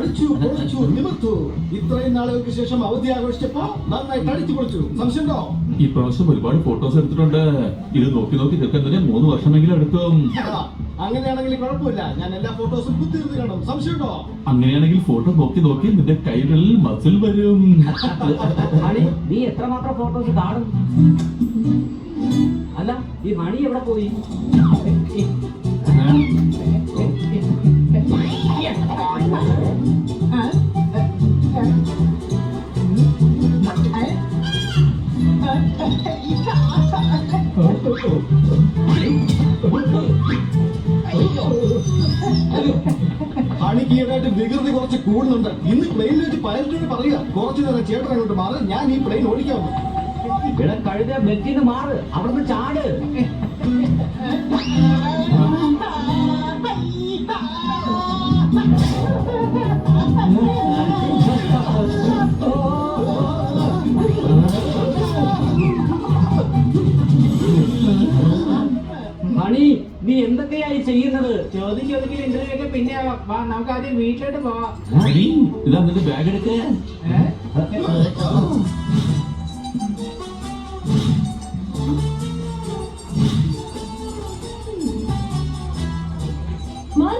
അടിച്ചു പൊളിച്ചു നിമിർത്തു. ഇത്രയും നാളുകൾക്ക് ശേഷം അവധി ആഘോഷിച്ചപ്പോ നന്നായിട്ട് അടിച്ചു പൊളിച്ചു. സംശയമുണ്ടോ? ഈ പ്രാവശ്യം ഒരുപാട് ഫോട്ടോസ് എടുത്തിട്ടുണ്ട്. ഇത് നോക്കി നോക്കി തീർക്കുന്നതിന് 3 വർഷമെങ്കിലും എടുക്കും. അങ്ങനെയാണെങ്കിൽ കുഴപ്പമില്ല, ഞാൻ എല്ലാ ഫോട്ടോസും കുത്തിയിരുന്ന് കാണും. സംശയമുണ്ടോ? അങ്ങനെയാണെങ്കിൽ ഫോട്ടോ നോക്കി നോക്കി നിന്റെ കൈകളിൽ മസിൽ വരും. നീ എത്രമാത്രം ഫോട്ടോസ് കാണും? അല്ല, ഈ മണി എവിടെ പോയി? അണിക്കീടായിട്ട് വികൃതി കുറച്ച് കൂടുന്നുണ്ട്. ഇന്ന് പ്ലെയിനിൽ വെച്ച് പൈലറ്റിനോട് പറയുക, കുറച്ചു നേരം ചേട്ടൻ അങ്ങോട്ട് മാറി, ഞാൻ ഈ പ്ലെയിൻ ഓടിക്കാവുന്നു. ഇവിടെ കഴുത ബെറ്റിന്ന് മാറ്, അവിടുന്ന് ചാട്. ഹണി, നീ എന്തൊക്കെയായി ചെയ്യുന്നത്? ചോദിക്കൽ ഇന്റർവ്യൂ ഒക്കെ പിന്നെ വാ, നമുക്ക് ആദ്യം വീട്ടിലോട്ട് പോവാം. ഇതാ നിന്റെ ബാഗ് എടുക്കേ.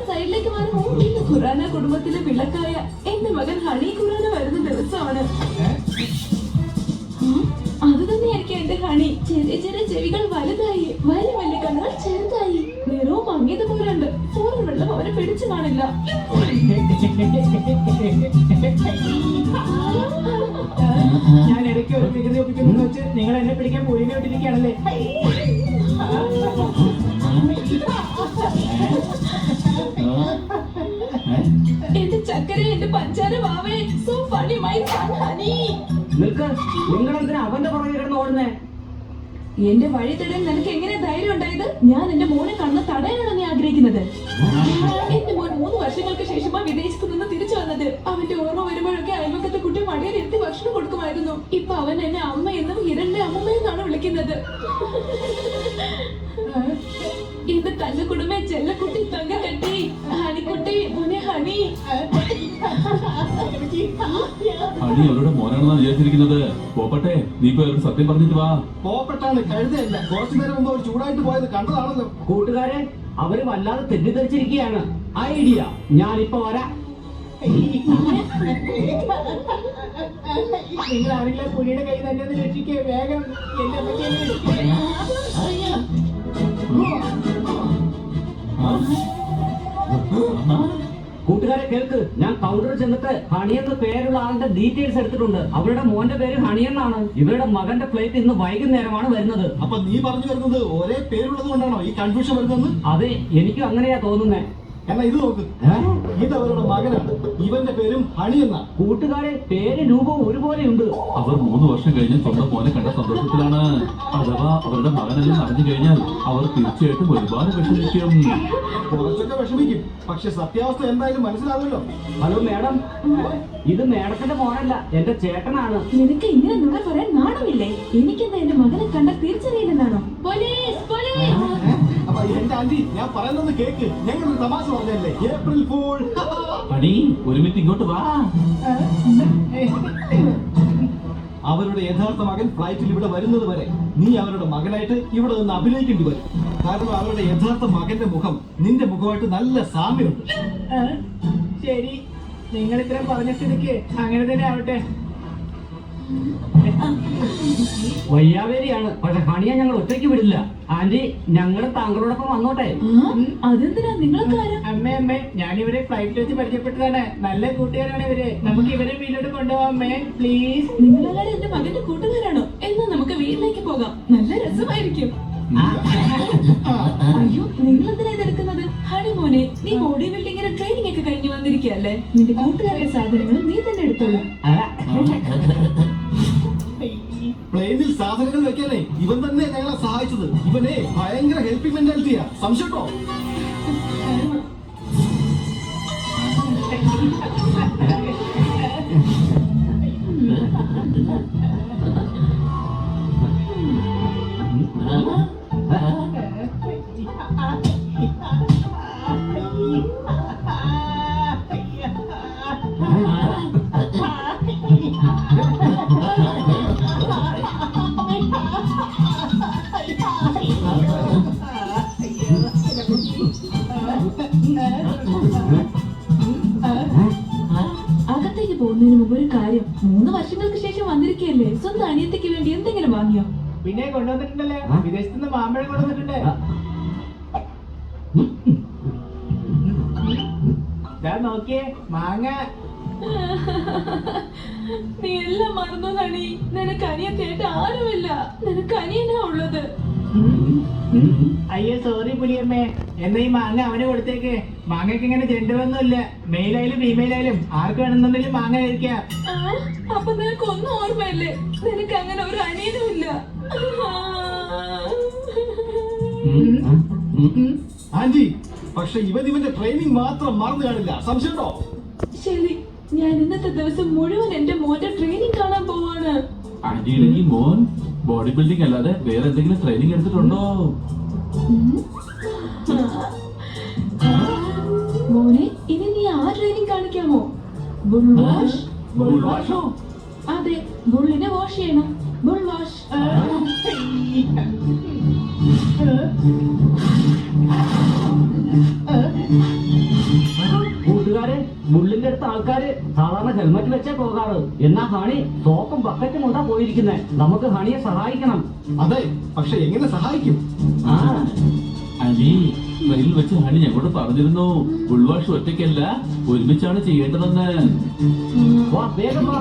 സൈഡിലേക്ക് മാറുമോ? ഇന്ന് ഖുറാന കുടുംബത്തിലെ വിളക്കായ എന്റെ മകൻ ഹണി ഖുറാന വരുന്ന ദിവസമാണ്. അത് തന്നെയായിരിക്കും എന്റെ ഹണി. ചെറിയ ചെറിയ ചെവികൾ വലുതായി, വലിയ വലിയ കണ്ണുകൾ ചെറുതായി, നിറവും മങ്ങിയതുപോലുണ്ട്. ഫോറിൽ വെള്ളം അവനെ പിടിച്ചു കാണില്ല. ഞാൻ ഇടയ്ക്ക് ഒരു വികൃതി ഒപ്പിക്കുന്നു വെച്ച് നിങ്ങൾ എന്നെ പിടിക്കാൻ പുലിനെ വിട്ടിരിക്കുകയാണല്ലേ? എന്റെ ചക്കര, എന്റെ പഞ്ചാര വാവേ, so funny my son honey. നിങ്ങളെന്തിനാ അവന്റെ പുറകെ കിടന്ന് ഓടുന്നേ? എന്റെ വഴി തടയാൻ നിനക്ക് എങ്ങനെ ധൈര്യം ഉണ്ടായത്? ഞാൻ എന്റെ മോനെ കണ്ണ് തടയാനാണ് നീ ആഗ്രഹിക്കുന്നത്. എന്റെ മോൻ 3 വർഷങ്ങൾക്ക് ശേഷമാണ് വിദേശത്ത് നിന്ന് തിരിച്ചു വന്നത്. അവന്റെ ഓർമ്മ വരുമ്പോഴൊക്കെ അയൽവക്കത്തെ കുട്ടി മടിയിലിരുത്തി ഭക്ഷണം കൊടുക്കുമായിരുന്നു. ഇപ്പൊ അവൻ എന്നെ അമ്മ എന്നും ഹിരണ്യ അമ്മയെന്നാണ് വിളിക്കുന്നത്. എന്റെ തങ്കക്കുടുമേ, ചെല്ലക്കുട്ടി, തങ്കക്കട്ടി, ഹണിക്കുട്ടി, മോനെ ഹണി. ഹണി അവരുടെ മോനാണെന്നാണ് വിചാരിച്ചിരിക്കുന്നത്. പോപ്പട്ടെ, നീ ഇപ്പൊ അവരോട് സത്യം പറഞ്ഞിട്ട് വാ. പോപ്പട്ടാണ്, കഴുതയല്ല. കുറച്ചു നേരം മുമ്പ് അവർ ചൂടായിട്ട് പോയത് കണ്ടതാണല്ലോ. കൂട്ടുകാരെ, അവര് വല്ലാതെ തെറ്റിദ്ധരിച്ചിരിക്കുകയാണ്. ഐഡിയ, ഞാനിപ്പോ വരാം. നിങ്ങൾ ആരെങ്കിലും പുലിയുടെ കൈ തന്നെ രക്ഷിക്കേ, വേഗം എന്റെ അമ്മയ്ക്ക് രക്ഷിക്കേ. കൂട്ടുകാരെ കേൾക്ക്, ഞാൻ കൗണ്ടറിൽ ചെന്നിട്ട് ഹണിയെന്ന് പേരുള്ള ആളിന്റെ ഡീറ്റെയിൽസ് എടുത്തിട്ടുണ്ട്. അവരുടെ മോന്റെ പേര് ഹണിയെന്നാണ്. ഇവരുടെ മകന്റെ ഫ്ലൈറ്റ് ഇന്ന് വൈകുന്നേരമാണ് വരുന്നത്. അപ്പൊ നീ പറഞ്ഞു വരുന്നത് ഒരേ പേരുള്ളത് കൊണ്ടാണോ ഈ കൺഫ്യൂഷൻ വരുന്നത്? അതെ, എനിക്കും അങ്ങനെയാ തോന്നുന്നേ. എന്നാ ഇത് നോക്ക്, ഇത് അവരുടെ മകനാണ്. ഇവന്റെ പേരും ഹണി എന്നാ. കൂട്ടുകാരെ, പേര് രൂപവും ഒരുപോലെയുണ്ട്. അവർ 3 വർഷം കഴിഞ്ഞ് സ്വന്തം മോനെ കണ്ട സന്തോഷത്തിലാണ്. അഥവാ അവരുടെ മകനെല്ലാം അറിഞ്ഞു കഴിഞ്ഞാൽ അവർ തീർച്ചയായിട്ടും ഒരുപാട് വിഷമിക്കും. കുറച്ചൊക്കെ വിഷമിക്കും, പക്ഷെ സത്യാവസ്ഥ എന്തായാലും മനസ്സിലാവുമല്ലോ. ഹലോ മാഡം, ഇത് മാഡത്തിന്റെ മോനല്ല, എന്റെ ചേട്ടനാണ്. നിനക്ക് ഇങ്ങനെ നുണ പറയാൻ നാണമില്ലേ? എനിക്കെന്താ എന്റെ മകനെ കണ്ടാൽ തിരിച്ചറിയില്ലെന്നാണോ? Police, police! അപ്പൊ എന്റെ ആന്റി, ഞാൻ പറയുന്നത് കേക്ക്. ഞങ്ങളൊരു തമാശ പറഞ്ഞല്ലേ, ഏപ്രിൽ ഫൂൾ. ഹണി, ഒരു മിനിറ്റ് ഇങ്ങോട്ട് വാ. അവരുടെ യഥാർത്ഥ മകൻ ഫ്ലൈറ്റിൽ ഇവിടെ വരുന്നത് വരെ നീ അവരുടെ മകനായിട്ട് ഇവിടെ നിന്ന് അഭിനയിക്കേണ്ടി വരും. കാരണം അവരുടെ യഥാർത്ഥ മകന്റെ മുഖം നിന്റെ മുഖമായിട്ട് നല്ല സാമ്യമുണ്ട്. ശരി, നിങ്ങൾ ഇത്രയും പറഞ്ഞ സ്ഥിതിക്ക് അങ്ങനെ തന്നെ ആവട്ടെ. വയ്യാവേലിയാണ്, പക്ഷെ ഹണിയെ ഞങ്ങൾ ഒറ്റയ്ക്ക് വിടില്ല. ആന്റി, ഞങ്ങള് താങ്കളോടൊപ്പം വന്നോട്ടെ. അതെന്തിനാ? നിങ്ങൾക്ക് ആരാ? അമ്മേ, ഞാനിവരെ ഫ്ലൈറ്റിൽ വെച്ച് പരിചയപ്പെട്ടതാണ്. നല്ല കൂട്ടുകാരാണ് ഇവര്. നമുക്ക് ഇവരെ വീട്ടിലോട്ട് കൊണ്ടുപോകാം അമ്മേ, പ്ലീസ്. നിങ്ങളെല്ലാരും എന്റെ മകന്റെ കൂട്ടുകാരാണോ? എന്നാ നമുക്ക് വീട്ടിലേക്ക് പോകാം, നല്ല രസമായിരിക്കും. അയ്യോ, നിങ്ങൾ എന്തിനാ ഇതെടുക്കുന്നത്? ഹണി മോനെ, നീ ബോഡി ബിൽഡിങ്ങിന് ട്രെയിനിങ് ഒക്കെ കഴിഞ്ഞു വന്നിരിക്കുകയല്ലേ? നിന്റെ കൂട്ടുകാരുടെ സാധനങ്ങൾ നീ തന്നെ എടുത്തോളൂ. പ്ലെയിനിൽ സാധനങ്ങൾ വെക്കാനേ ഇവൻ തന്നെ ഞങ്ങളെ സഹായിച്ചത്. ഇവനെ ഭയങ്കര ഹെൽപ്പിംഗ് മെന്റാലിറ്റിയാ. സംശയട്ടോ? 3 വർഷങ്ങൾക്ക് ശേഷം വന്നിരിക്കുകയല്ലേ, സ്വന്തം അനിയത്തിക്ക് വേണ്ടി എന്തെങ്കിലും വാങ്ങിയോ? പിന്നെ കൊണ്ടുവന്നിട്ടുണ്ടല്ലേ, വിദേശത്തുനിന്ന് മാമ്പഴം കൊണ്ടുവന്നിട്ടുണ്ട്. നോക്കിയേ മാങ്ങ. നീ എല്ലാം മറന്നു നണി. നിനക്ക് അനിയത്തിയായിട്ട് ആരുമില്ല, നിനക്ക് അനിയനാ ഉള്ളത്. അയ്യോ സോറി പുലിയമ്മേ, എന്നാ ഈ മാങ്ങ അവന് കൊടുത്തേക്ക്. മാങ്ങയ്ക്ക് ഇങ്ങനെ ചെണ്ടുവൊന്നുമില്ല, മെയിലായാലും ഫീമെയിലായാലും ആർക്ക് വേണമെന്നുണ്ടെങ്കിലും മാങ്ങ കഴിക്കാം. അപ്പൊ നിനക്ക് ഒന്നും ഓർമ്മയില്ലേ? നിനക്ക് അങ്ങനെ ഒരു അനിയനും ഇല്ല. ആന്റി, പക്ഷെ ഇവന്റെ ട്രെയിനിങ് മാത്രം മറന്നു കാണില്ല, സംശയമുണ്ടോ? ശരി, ഞാൻ ഇന്നത്തെ ദിവസം മുഴുവൻ എന്റെ മോന്റെ ട്രെയിനിങ് കാണാൻ പോവാണ്. ആന്റിയുടെ ഈ മോൻ ബോഡി ബിൽഡിംഗ് അല്ലാതെ വേറെ എന്തെങ്കിലും ട്രെയിനിങ് എടുത്തിട്ടുണ്ടോ? മോനെ, ഇനി നീ ആ ട്രെയിനിങ് കാണിക്കാമോ? Bull wash. ബുൾ വാഷോ? അതെ, ബുള്ളിനെ വാഷ് ചെയ്യണം. Bull wash. കൂട്ടുകാരെ, ബുള്ളിന്റെ അടുത്ത ആൾക്കാര് സാധാരണ ഹെൽമെറ്റ് വെച്ചേ പോകാറ്. എന്നാ ഹണി സോപ്പും ബക്കറ്റും കൊണ്ടാ പോയിരിക്കുന്നെ. നമുക്ക് ഹണിയെ സഹായിക്കണം. അതെ, പക്ഷെ എങ്ങനെ സഹായിക്കും? ആന്റി, ട്രെയിനിൽ വെച്ച് ഹണി ഞങ്ങളോട് പറഞ്ഞിരുന്നു, ബുൾ വാഷ് ഒറ്റയ്ക്കല്ല, ഒരുമിച്ചാണ് ചെയ്യേണ്ടതെന്ന്. വാ, വേഗം വാ.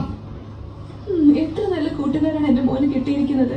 എത്ര നല്ല കൂട്ടുകാരാണ് എന്റെ മോന് കിട്ടിയിരിക്കുന്നത്.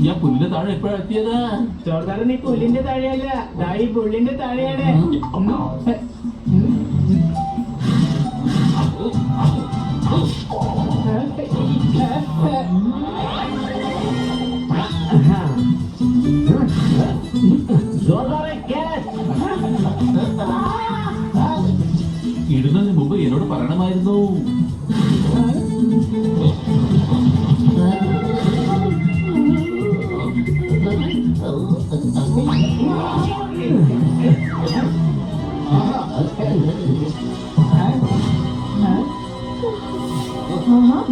ഞാൻ പുല്ലിന്റെ താഴെ എപ്പോഴാ എത്തിയത്? ചോർദാറ്, നീ പുല്ലിന്റെ താഴെയല്ല, ഈ പുള്ളിന്റെ താഴെയാണ്. ഇടുന്നതിന് മുമ്പ് എന്നോട് പറയണമായിരുന്നു.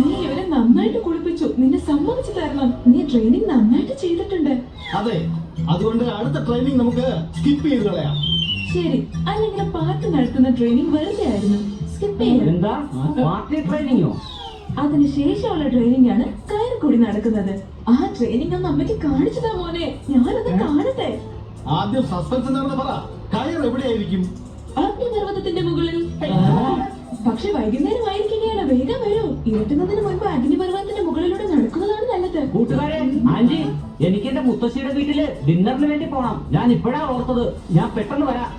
നീ ഇവരെ നന്നായിട്ട് കുളിപ്പിച്ചു. നിന്നെ സമ്മതിച്ചു തരണം. നീ ട്രെയിനിങ് നന്നായിട്ട് ചെയ്തിട്ടുണ്ട്. അതെ, അതുകൊണ്ട് അടുത്ത ട്രെയിനിങ് നമുക്ക് സ്കിപ്പ് ചെയ്ത് കളയാം. ശരി, അല്ലെങ്കിൽ പാട്ട് നടത്തുന്ന ട്രെയിനിങ് വെറുതെ ആയിരുന്നു. സ്കിപ്പ് ചെയ്യാം. എന്താ പാർട്ടി ട്രെയിനിങ്ങോ? അതിനുശേഷമുള്ള ട്രെയിനിങ് ആണ് കയറിക്കൂടി നടക്കുന്നത്. ആ ട്രെയിനിങ് ഒന്ന് അമ്മയ്ക്ക് കാണിച്ചതാ മോനെ. ഞാനത് കാണട്ടെ. ആദ്യം സസ്പെൻസ് എന്താണെന്ന് പറ. കയർ എവിടെയായിരിക്കും? അഗ്നിപർവ്വതത്തിന്റെ മുകളിൽ. പക്ഷെ വൈകുന്നേരമായിരിക്കുകയാണ്. വേഗം വരൂ. ഇരുട്ടുന്നതിന് മുൻപ് അഗ്നിപർവ്വതത്തിന്റെ മുകളിലൂടെ നടക്കുന്നതാണ് നല്ലത്. കൂട്ടുകാരെ, ആന്റി, എനിക്ക് എന്റെ മുത്തശ്ശിയുടെ വീട്ടില് ഡിന്നറിന് വേണ്ടി പോണം. ഞാൻ ഇപ്പോഴാ ഓർത്തത്. ഞാൻ പെട്ടെന്ന് വരാം.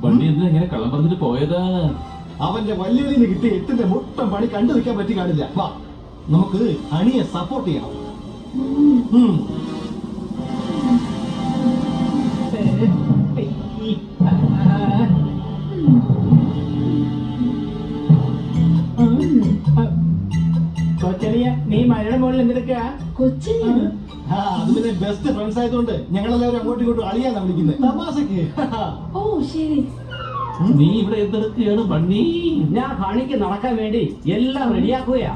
വണ്ടി എന്തിനാ ഇങ്ങനെ കള്ളം പറഞ്ഞിട്ട് പോയത്? അവന്റെ വല്യലിന് കിട്ടിയ 8ന്റെ മുട്ടം പണി കണ്ടു നിൽക്കാൻ പറ്റി കാണില്ല. വാ, നമുക്ക് അണിയെ സപ്പോർട്ട് ചെയ്യാം. കൊച്ചളിയ, നീ മഴയുടെ മുകളിൽ എന്തെടുക്കുക? കൊച്ചിനെയാണ്. അത് പിന്നെ ബെസ്റ്റ് ഫ്രണ്ട്സ് ആയതുകൊണ്ട് ഞങ്ങളെല്ലാവരും അങ്ങോട്ടും ഇങ്ങോട്ടും അളിയാന്നാ വിളിക്കുന്നത്. തമാശക്ക്. ഓ ശരി. നീ ഇവിടെ എന്തെടുക്കുകയാണ് ബണ്ണി? ഞാൻ ഹണിക്ക് നടക്കാൻ വേണ്ടി എല്ലാം റെഡിയാക്കുകയാ.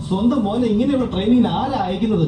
സ്വന്തം മോനെ ഇങ്ങനെയുള്ള ട്രെയിനിങ്ങിന് ആരാ അയക്കുന്നത്?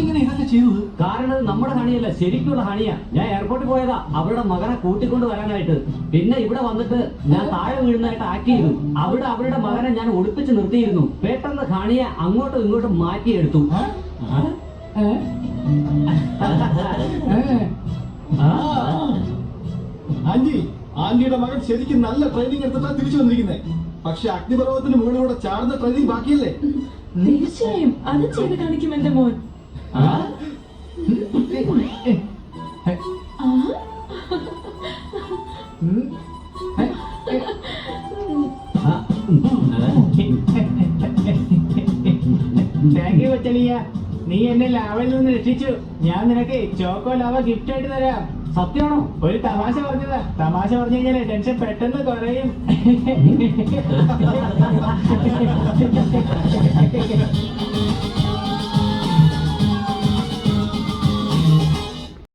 എങ്ങനെ ഇതൊക്കെ ചെയ്തത്? കാരണം ഇത് നമ്മുടെ ഹണിയല്ല, ശരിക്കുള്ള ഹണിയാ. ഞാൻ എയർപോർട്ടിൽ പോയതാ അവരുടെ മകനെ കൂട്ടിക്കൊണ്ട് വരാനായിട്ട്. പിന്നെ ഇവിടെ വന്നിട്ട് ഞാൻ താഴെ വീഴുന്നതായിട്ട് ആക്ട് ചെയ്തു. അവിടെ അവരുടെ മകനെ ഞാൻ ഒളിപ്പിച്ച് നിർത്തിയിരുന്നു. പെട്ടെന്ന് ഹണിയെ അങ്ങോട്ടും ഇങ്ങോട്ടും മാറ്റിയെടുത്തു. ആന്റിയുടെ മകൻ ശരിക്കും നല്ല ട്രെയിനിങ് എടുത്തിട്ടാ തിരിച്ചു വന്നിരിക്കുന്നത്. പക്ഷെ അഗ്നിപർവ്വതത്തിന് മുകളിലൂടെ ചാടുന്ന ട്രെയിനിങ് ബാക്കിയല്ലേ? തീർച്ചയായും അത് ചെയ്ത് കാണിക്കും എന്റെ മോൻ. ആ? താങ്ക് യു കൊച്ചലിയ, നീ എന്നെ ലാവയിൽ നിന്ന് രക്ഷിച്ചു. ഞാൻ നിനക്ക് ചോക്കോ ലാവ ഗിഫ്റ്റ് ആയിട്ട് തരാം. സത്യമാണോ? ഒരു തമാശ പറഞ്ഞതാ. തമാശ പറഞ്ഞു കഴിഞ്ഞാൽ ടെൻഷൻ പെട്ടെന്ന് കുറയും.